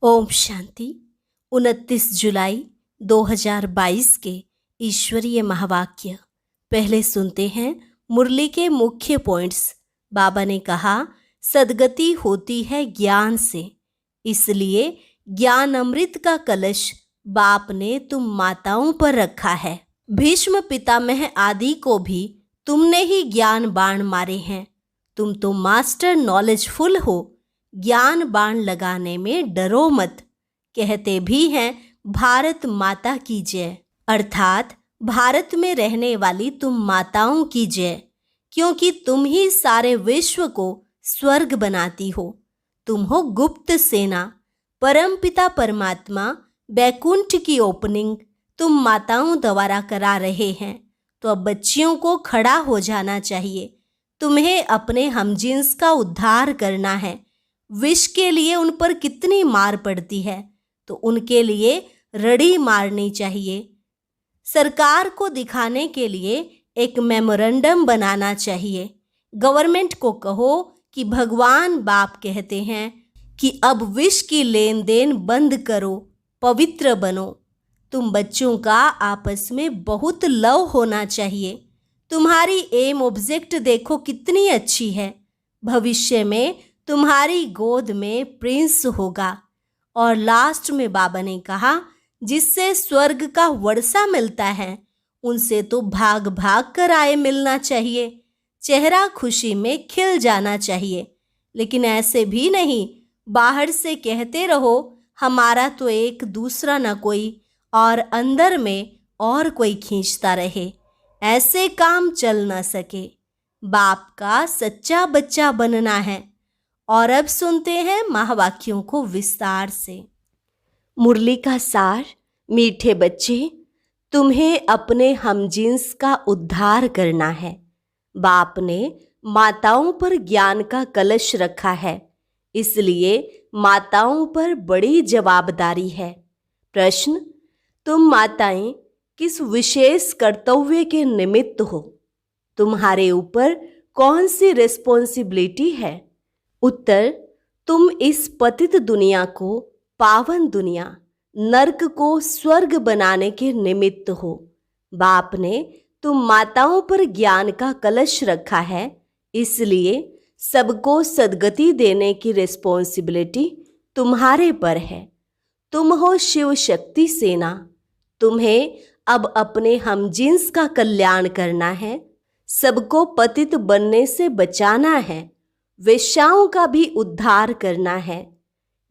ओम शांति। 29 जुलाई 2022 के ईश्वरीय महावाक्य। पहले सुनते हैं मुरली के मुख्य पॉइंट्स। बाबा ने कहा, सद्गति होती है ज्ञान से, इसलिए ज्ञान अमृत का कलश बाप ने तुम माताओं पर रखा है। भीष्म पितामह आदि को भी तुमने ही ज्ञान बाण मारे हैं। तुम तो मास्टर नॉलेजफुल हो, ज्ञान बाण लगाने में डरो मत। कहते भी हैं भारत माता की जय, अर्थात भारत में रहने वाली तुम माताओं की जय, क्योंकि तुम ही सारे विश्व को स्वर्ग बनाती हो। तुम हो गुप्त सेना। परमपिता परमात्मा बैकुंठ की ओपनिंग तुम माताओं द्वारा करा रहे हैं, तो अब बच्चियों को खड़ा हो जाना चाहिए। तुम्हें अपने हमजिन्स का उद्धार करना है। विष के लिए उन पर कितनी मार पड़ती है, तो उनके लिए रड़ी मारनी चाहिए। सरकार को दिखाने के लिए एक मेमोरेंडम बनाना चाहिए। गवर्नमेंट को कहो कि भगवान बाप कहते हैं कि अब विष की लेन देन बंद करो, पवित्र बनो। तुम बच्चों का आपस में बहुत लव होना चाहिए। तुम्हारी एम ऑब्जेक्ट देखो कितनी अच्छी है। भविष्य में तुम्हारी गोद में प्रिंस होगा। और लास्ट में बाबा ने कहा, जिससे स्वर्ग का वर्षा मिलता है, उनसे तो भाग भाग कर आए मिलना चाहिए। चेहरा खुशी में खिल जाना चाहिए, लेकिन ऐसे भी नहीं बाहर से कहते रहो हमारा तो एक दूसरा न कोई, और अंदर में और कोई खींचता रहे। ऐसे काम चल न सके। बाप का सच्चा बच्चा बनना है। और अब सुनते हैं महावाक्यों को विस्तार से। मुरली का सार। मीठे बच्चे, तुम्हें अपने हमजिन्स का उद्धार करना है। बाप ने माताओं पर ज्ञान का कलश रखा है, इसलिए माताओं पर बड़ी जवाबदारी है। प्रश्न, तुम माताएं किस विशेष कर्तव्य के निमित्त हो? तुम्हारे ऊपर कौन सी रिस्पॉन्सिबिलिटी है? उत्तर, तुम इस पतित दुनिया को पावन दुनिया, नर्क को स्वर्ग बनाने के निमित्त हो। बाप ने तुम माताओं पर ज्ञान का कलश रखा है, इसलिए सबको सद्गति देने की रिस्पॉन्सिबिलिटी तुम्हारे पर है। तुम हो शिव शक्ति सेना। तुम्हें अब अपने हमजिन्स का कल्याण करना है। सबको पतित बनने से बचाना है। वेश्याओं का भी उद्धार करना है।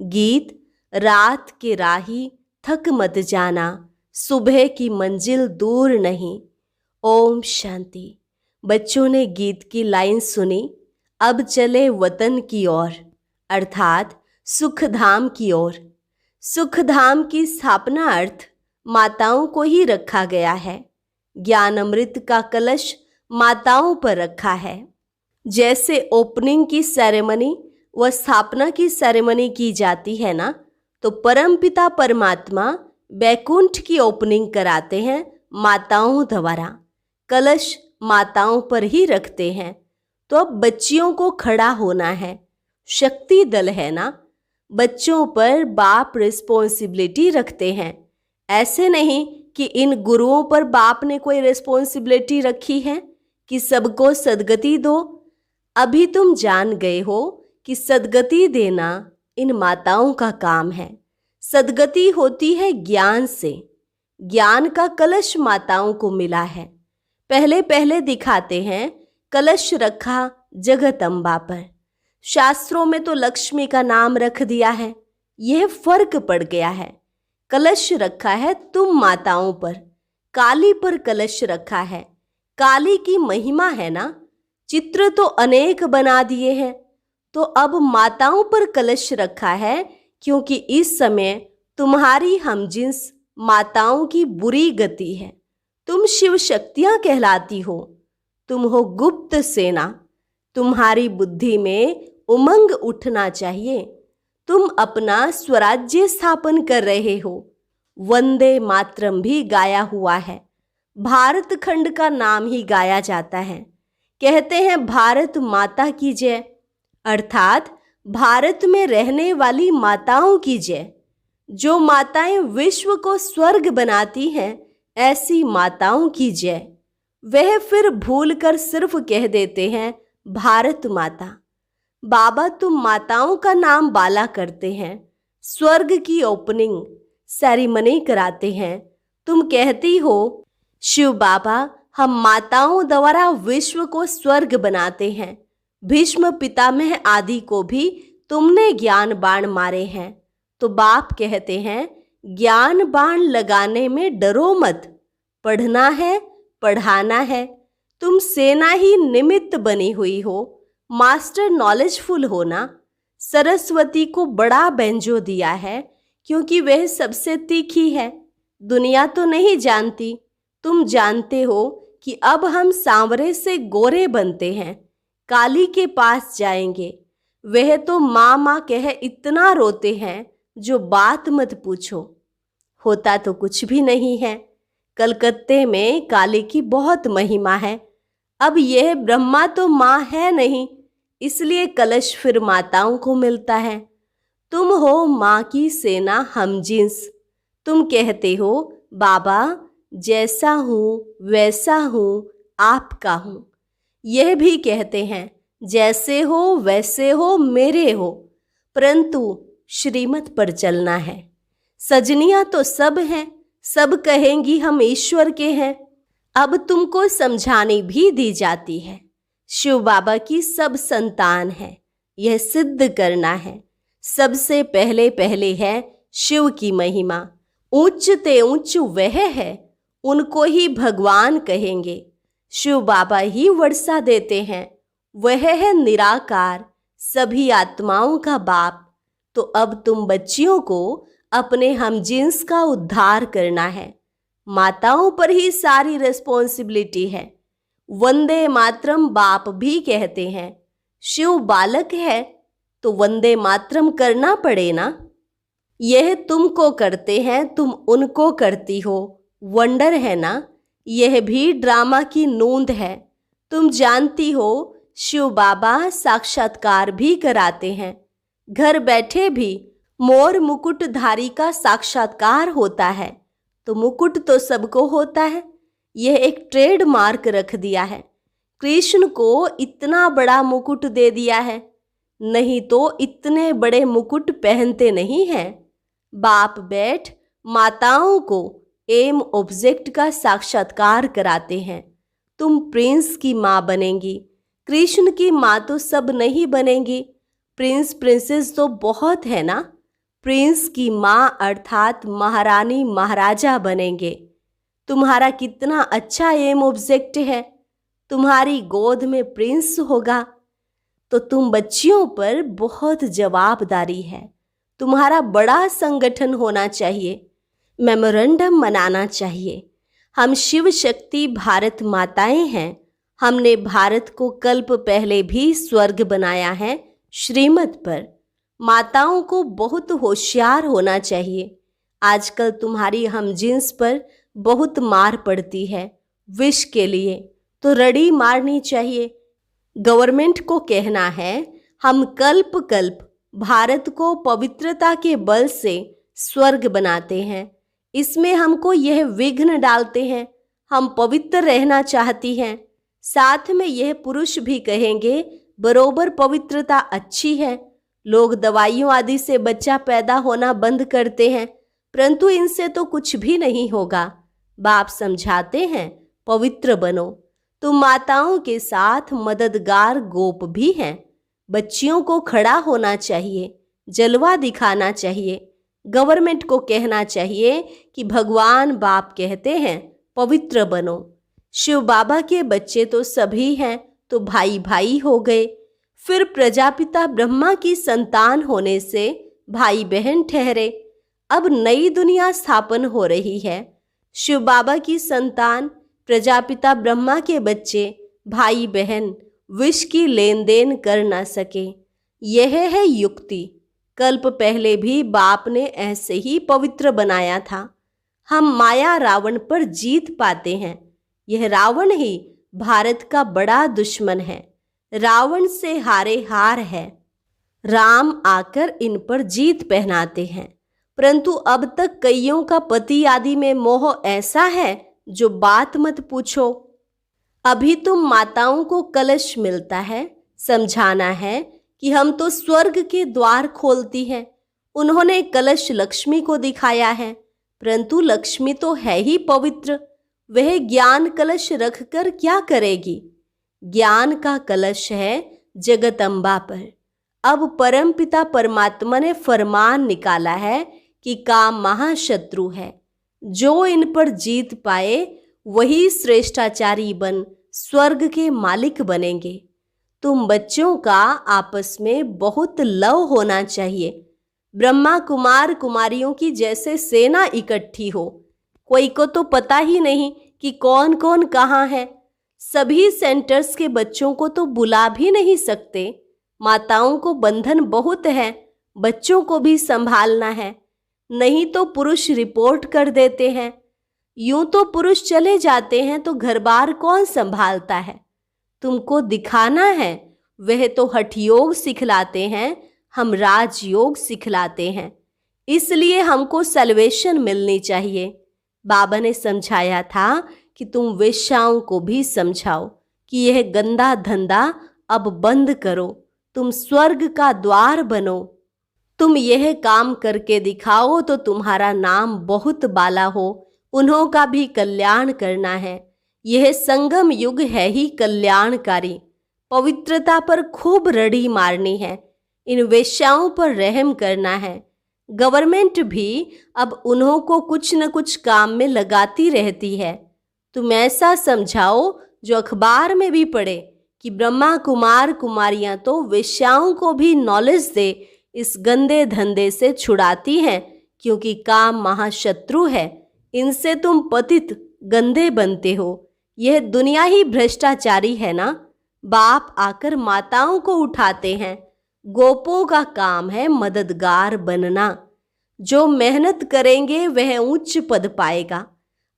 गीत, रात के राही थक मत जाना, सुबह की मंजिल दूर नहीं। ओम शांति। बच्चों ने गीत की लाइन सुनी, अब चले वतन की ओर, अर्थात सुख धाम की ओर। सुख धाम की स्थापना अर्थ माताओं को ही रखा गया है। ज्ञान अमृत का कलश माताओं पर रखा है। जैसे ओपनिंग की सेरेमनी व स्थापना की सेरेमनी की जाती है ना, तो परमपिता परमात्मा बैकुंठ की ओपनिंग कराते हैं माताओं द्वारा। कलश माताओं पर ही रखते हैं। तो अब बच्चियों को खड़ा होना है। शक्ति दल है ना, बच्चों पर बाप रिस्पॉन्सिबिलिटी रखते हैं। ऐसे नहीं कि इन गुरुओं पर बाप ने कोई रिस्पॉन्सिबिलिटी रखी है कि सबको सद्गति दो। अभी तुम जान गए हो कि सद्गति देना इन माताओं का काम है। सद्गति होती है ज्ञान से। ज्ञान का कलश माताओं को मिला है। पहले पहले दिखाते हैं कलश रखा जगदम्बा पर। शास्त्रों में तो लक्ष्मी का नाम रख दिया है, यह फर्क पड़ गया है। कलश रखा है तुम माताओं पर। काली पर कलश रखा है। काली की महिमा है ना। चित्र तो अनेक बना दिए हैं, तो अब माताओं पर कलश रखा है, क्योंकि इस समय तुम्हारी हमजिन्स माताओं की बुरी गति है। तुम शिव शक्तियां कहलाती हो। तुम हो गुप्त सेना। तुम्हारी बुद्धि में उमंग उठना चाहिए। तुम अपना स्वराज्य स्थापन कर रहे हो। वंदे मातरम भी गाया हुआ है। भारत खंड का नाम ही गाया जाता है। कहते हैं भारत माता की जय, अर्थात भारत में रहने वाली माताओं की जय। जो माताएं विश्व को स्वर्ग बनाती हैं, ऐसी माताओं की जय। वह फिर भूलकर सिर्फ कह देते हैं भारत माता। बाबा तुम माताओं का नाम बाला करते हैं, स्वर्ग की ओपनिंग सेरेमनी कराते हैं। तुम कहती हो शिव बाबा हम माताओं द्वारा विश्व को स्वर्ग बनाते हैं। भीष्म पितामह आदि को भी तुमने ज्ञान बाण मारे हैं। तो बाप कहते हैं ज्ञान बाण लगाने में डरो मत, पढ़ना है पढ़ाना है। तुम सेना ही निमित्त बनी हुई हो, मास्टर नॉलेजफुल हो ना। सरस्वती को बड़ा बेंजो दिया है क्योंकि वह सबसे तीखी है। दुनिया तो नहीं जानती, तुम जानते हो कि अब हम सांवरे से गोरे बनते हैं। काली के पास जाएंगे, वह तो माँ माँ कह इतना रोते हैं जो बात मत पूछो। होता तो कुछ भी नहीं है। कलकत्ते में काली की बहुत महिमा है। अब यह ब्रह्मा तो माँ है नहीं, इसलिए कलश फिर माताओं को मिलता है। तुम हो माँ की सेना हम जिन्स। तुम कहते हो बाबा जैसा हूँ वैसा हूँ, आपका हूँ। यह भी कहते हैं जैसे हो वैसे हो मेरे हो, परंतु श्रीमत पर चलना है। सजनियाँ तो सब हैं, सब कहेंगी हम ईश्वर के हैं। अब तुमको समझानी भी दी जाती है। शिव बाबा की सब संतान है, यह सिद्ध करना है। सबसे पहले पहले है शिव की महिमा। उच्च ते उच्च वह है, उनको ही भगवान कहेंगे। शिव बाबा ही वर्षा देते हैं, वह है निराकार, सभी आत्माओं का बाप। तो अब तुम बच्चियों को अपने हमजिन्स का उद्धार करना है। माताओं पर ही सारी रिस्पॉन्सिबिलिटी है। वंदे मातरम बाप भी कहते हैं। शिव बालक है तो वंदे मातरम करना पड़े ना। यह तुमको करते हैं, तुम उनको करती हो। वंडर है ना। यह भी ड्रामा की नूंद है। तुम जानती हो शिव बाबा साक्षात्कार भी कराते हैं। घर बैठे भी मोर मुकुटधारी का साक्षात्कार होता है। तो मुकुट तो सबको होता है, यह एक ट्रेडमार्क रख दिया है। कृष्ण को इतना बड़ा मुकुट दे दिया है, नहीं तो इतने बड़े मुकुट पहनते नहीं हैं। बाप बैठ माताओं को एम ऑब्जेक्ट का साक्षात्कार कराते हैं। तुम प्रिंस की माँ बनेंगी, कृष्ण की माँ तो सब नहीं बनेंगी। प्रिंस प्रिंसेस तो बहुत है ना। प्रिंस की माँ अर्थात महारानी महाराजा बनेंगे। तुम्हारा कितना अच्छा एम ऑब्जेक्ट है, तुम्हारी गोद में प्रिंस होगा। तो तुम बच्चियों पर बहुत जवाबदारी है। तुम्हारा बड़ा संगठन होना चाहिए, मेमोरेंडम मनाना चाहिए। हम शिव शक्ति भारत माताएं हैं। हमने भारत को कल्प पहले भी स्वर्ग बनाया है श्रीमत पर। माताओं को बहुत होशियार होना चाहिए। आजकल तुम्हारी हमजिन्स पर बहुत मार पड़ती है विष के लिए, तो रड़ी मारनी चाहिए। गवर्नमेंट को कहना है हम कल्प कल्प भारत को पवित्रता के बल से स्वर्ग बनाते हैं। इसमें हमको यह विघ्न डालते हैं, हम पवित्र रहना चाहती हैं। साथ में यह पुरुष भी कहेंगे बरोबर पवित्रता अच्छी है। लोग दवाइयों आदि से बच्चा पैदा होना बंद करते हैं, परंतु इनसे तो कुछ भी नहीं होगा। बाप समझाते हैं पवित्र बनो। तुम माताओं के साथ मददगार गोप भी हैं। बच्चियों को खड़ा होना चाहिए, जलवा दिखाना चाहिए। गवर्नमेंट को कहना चाहिए कि भगवान बाप कहते हैं पवित्र बनो। शिव बाबा के बच्चे तो सभी हैं, तो भाई भाई हो गए। फिर प्रजापिता ब्रह्मा की संतान होने से भाई बहन ठहरे। अब नई दुनिया स्थापन हो रही है। शिव बाबा की संतान प्रजापिता ब्रह्मा के बच्चे भाई बहन विष की लेन देन कर न सके। यह है युक्ति। कल्प पहले भी बाप ने ऐसे ही पवित्र बनाया था। हम माया रावण पर जीत पाते हैं। यह रावण ही भारत का बड़ा दुश्मन है। रावण से हारे हार है। राम आकर इन पर जीत पहनाते हैं, परंतु अब तक कईयों का पति आदि में मोह ऐसा है जो बात मत पूछो। अभी तुम माताओं को कलश मिलता है, समझाना है कि हम तो स्वर्ग के द्वार खोलती हैं। उन्होंने कलश लक्ष्मी को दिखाया है, परंतु लक्ष्मी तो है ही पवित्र, वह ज्ञान कलश रखकर क्या करेगी। ज्ञान का कलश है जगदम्बा पर। अब परमपिता परमात्मा ने फरमान निकाला है कि काम महाशत्रु है, जो इन पर जीत पाए वही श्रेष्ठाचारी बन स्वर्ग के मालिक बनेंगे। तुम बच्चों का आपस में बहुत लव होना चाहिए। ब्रह्मा कुमार कुमारियों की जैसे सेना इकट्ठी हो। कोई को तो पता ही नहीं कि कौन कौन कहाँ है। सभी सेंटर्स के बच्चों को तो बुला भी नहीं सकते। माताओं को बंधन बहुत है, बच्चों को भी संभालना है, नहीं तो पुरुष रिपोर्ट कर देते हैं। यूं तो पुरुष चले जाते हैं तो घर बार कौन संभालता है। तुमको दिखाना है, वह तो हठ योग सिखलाते हैं, हम राजयोग सिखलाते हैं। इसलिए हमको सल्वेशन मिलनी चाहिए। बाबा ने समझाया था कि तुम वेश्याओं को भी समझाओ कि यह गंदा धंधा अब बंद करो, तुम स्वर्ग का द्वार बनो। तुम यह काम करके दिखाओ तो तुम्हारा नाम बहुत बाला हो, उन्हों का भी कल्याण करना है। यह संगम युग है ही कल्याणकारी। पवित्रता पर खूब रड़ी मारनी है, इन वेश्याओं पर रहम करना है। गवर्नमेंट भी अब उन्हों को कुछ न कुछ काम में लगाती रहती है। तुम ऐसा समझाओ जो अखबार में भी पढ़े कि ब्रह्मा कुमार कुमारियां तो वेश्याओं को भी नॉलेज दे, इस गंदे धंधे से छुड़ाती हैं, क्योंकि काम महाशत्रु है। इनसे तुम पतित गंदे बनते हो। यह दुनिया ही भ्रष्टाचारी है ना। बाप आकर माताओं को उठाते हैं। गोपों का काम है मददगार बनना। जो मेहनत करेंगे वह उच्च पद पाएगा।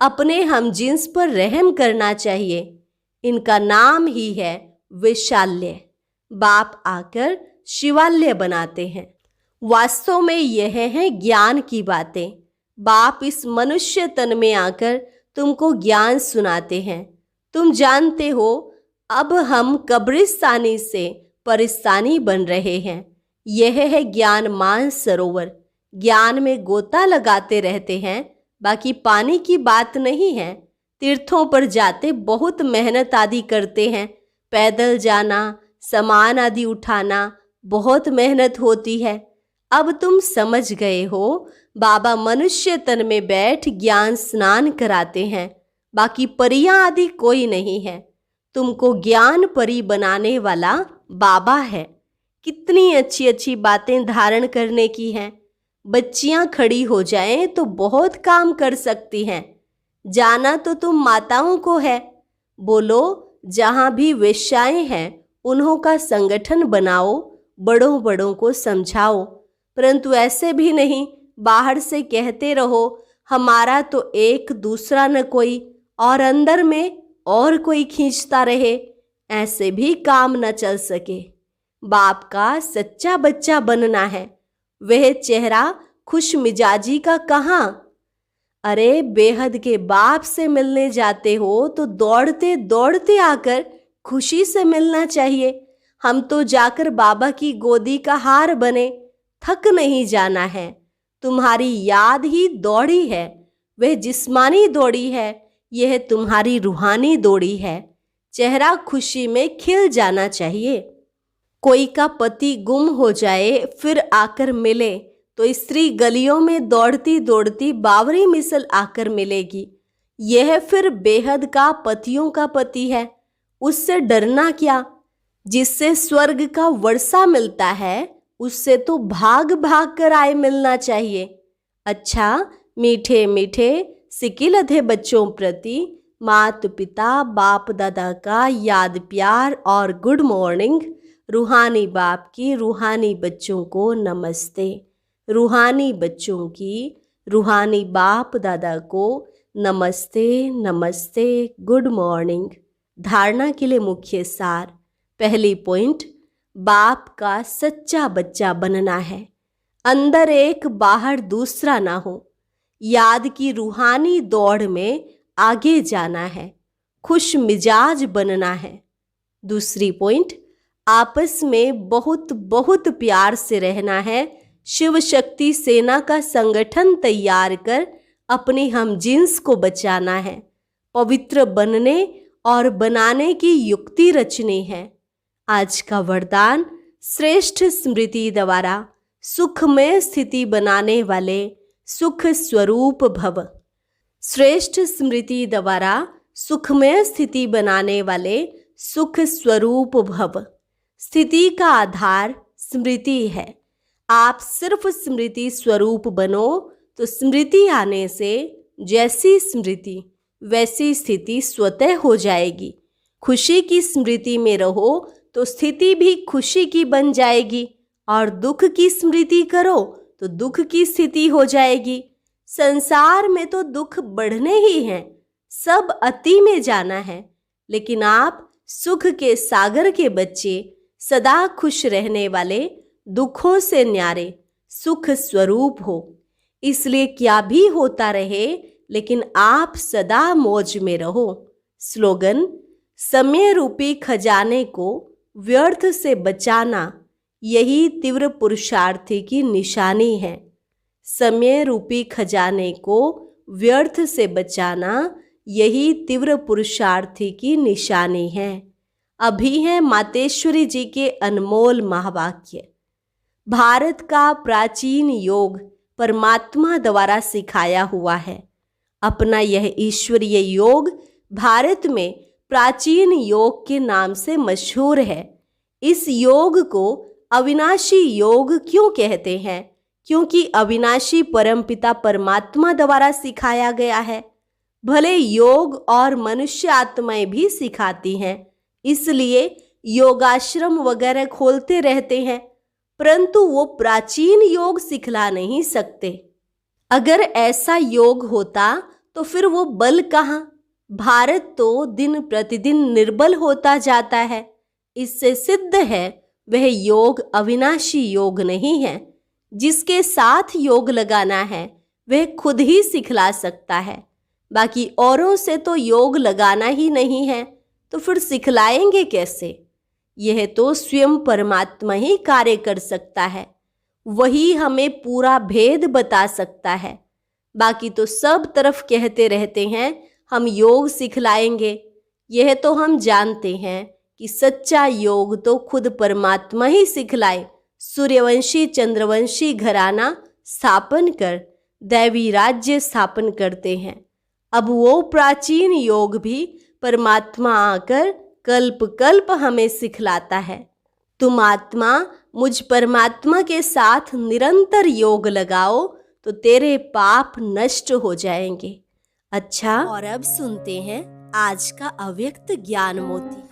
अपने हम जिन्स पर रहम करना चाहिए। इनका नाम ही है वैशाल्य। बाप आकर शिवालय बनाते हैं। वास्तव में यह है ज्ञान की बातें। बाप इस मनुष्य तन में आकर तुमको ज्ञान सुनाते हैं। तुम जानते हो अब हम कब्रिस्तानी से परिस्तानी बन रहे हैं। यह है ज्ञान मान सरोवर। ज्ञान में गोता लगाते रहते हैं, बाकी पानी की बात नहीं है। तीर्थों पर जाते बहुत मेहनत आदि करते हैं। पैदल जाना, सामान आदि उठाना, बहुत मेहनत होती है। अब तुम समझ गए हो। बाबा मनुष्य तन में बैठ ज्ञान स्नान कराते हैं, बाकी परियां आदि कोई नहीं है। तुमको ज्ञान परी बनाने वाला बाबा है। कितनी अच्छी अच्छी बातें धारण करने की हैं। बच्चियां खड़ी हो जाएं तो बहुत काम कर सकती हैं। जाना तो तुम माताओं को है। बोलो जहां भी वेश्याएं हैं उन्हों का संगठन बनाओ, बड़ों बड़ों को समझाओ। परंतु ऐसे भी नहीं बाहर से कहते रहो हमारा तो एक दूसरा न कोई, और अंदर में और कोई खींचता रहे। ऐसे भी काम न चल सके। बाप का सच्चा बच्चा बनना है। वह चेहरा खुश मिजाजी का कहाँ। अरे बेहद के बाप से मिलने जाते हो तो दौड़ते दौड़ते आकर खुशी से मिलना चाहिए। हम तो जाकर बाबा की गोदी का हार बने, थक नहीं जाना है। तुम्हारी याद ही दौड़ी है, वह जिस्मानी दौड़ी है, यह तुम्हारी रूहानी दौड़ी है। चेहरा खुशी में खिल जाना चाहिए। कोई का पति गुम हो जाए फिर आकर मिले तो स्त्री गलियों में दौड़ती दौड़ती बावरी मिसल आकर मिलेगी। यह फिर बेहद का पतियों का पति है। उससे डरना क्या। जिससे स्वर्ग का वर्षा मिलता है उससे तो भाग भाग कर आए मिलना चाहिए। अच्छा मीठे मीठे सिकिलधे बच्चों प्रति माता पिता बाप दादा का याद प्यार और गुड मॉर्निंग। रूहानी बाप की रूहानी बच्चों को नमस्ते। रूहानी बच्चों की रूहानी बाप दादा को नमस्ते नमस्ते, गुड मॉर्निंग। धारणा के लिए मुख्य सार। पहली पॉइंट, बाप का सच्चा बच्चा बनना है। अंदर एक बाहर दूसरा ना हो। याद की रूहानी दौड़ में आगे जाना है, खुश मिजाज बनना है। दूसरी पॉइंट, आपस में बहुत बहुत प्यार से रहना है। शिव शक्ति सेना का संगठन तैयार कर अपने हम जिन्स को बचाना है। पवित्र बनने और बनाने की युक्ति रचनी है। आज का वरदान, श्रेष्ठ स्मृति द्वारा सुखमय स्थिति बनाने वाले सुख स्वरूप भव। श्रेष्ठ स्मृति द्वारा सुखमय स्थिति बनाने वाले सुख स्वरूप भव। स्थिति का आधार स्मृति है। आप सिर्फ स्मृति स्वरूप बनो तो स्मृति आने से जैसी स्मृति वैसी स्थिति स्वतः हो जाएगी। खुशी की स्मृति में रहो तो स्थिति भी खुशी की बन जाएगी, और दुख की स्मृति करो तो दुख की स्थिति हो जाएगी। संसार में तो दुख बढ़ने ही हैं, सब अति में जाना है, लेकिन आप सुख के सागर के बच्चे, सदा खुश रहने वाले, दुखों से न्यारे सुख स्वरूप हो। इसलिए क्या भी होता रहे, लेकिन आप सदा मौज में रहो। स्लोगन, समय रूपी खजाने को व्यर्थ से बचाना यही तीव्र पुरुषार्थी की निशानी है। समय रूपी खजाने को व्यर्थ से बचाना यही तीव्र पुरुषार्थी की निशानी है। अभी है मातेश्वरी जी के अनमोल महावाक्य। भारत का प्राचीन योग परमात्मा द्वारा सिखाया हुआ है। अपना यह ईश्वरीय योग भारत में प्राचीन योग के नाम से मशहूर है। इस योग को अविनाशी योग क्यों कहते हैं? क्योंकि अविनाशी परमपिता परमात्मा द्वारा सिखाया गया है। भले योग और मनुष्य आत्माएं भी सिखाती हैं, इसलिए योगाश्रम वगैरह खोलते रहते हैं, परंतु वो प्राचीन योग सिखला नहीं सकते। अगर ऐसा योग होता तो फिर वो बल कहाँ? भारत तो दिन प्रतिदिन निर्बल होता जाता है। इससे सिद्ध है वह योग अविनाशी योग नहीं है। जिसके साथ योग लगाना है वह खुद ही सिखला सकता है। बाकी औरों से तो योग लगाना ही नहीं है, तो फिर सिखलाएंगे कैसे? यह तो स्वयं परमात्मा ही कार्य कर सकता है। वही हमें पूरा भेद बता सकता है। बाकी तो सब तरफ कहते रहते हैं हम योग सिखलाएंगे। यह तो हम जानते हैं कि सच्चा योग तो खुद परमात्मा ही सिखलाए। सूर्यवंशी चंद्रवंशी घराना स्थापन कर दैवी राज्य स्थापन करते हैं। अब वो प्राचीन योग भी परमात्मा आकर कल्प कल्प हमें सिखलाता है। तुम आत्मा मुझ परमात्मा के साथ निरंतर योग लगाओ तो तेरे पाप नष्ट हो जाएंगे। अच्छा, और अब सुनते हैं आज का अव्यक्त ज्ञान मोती।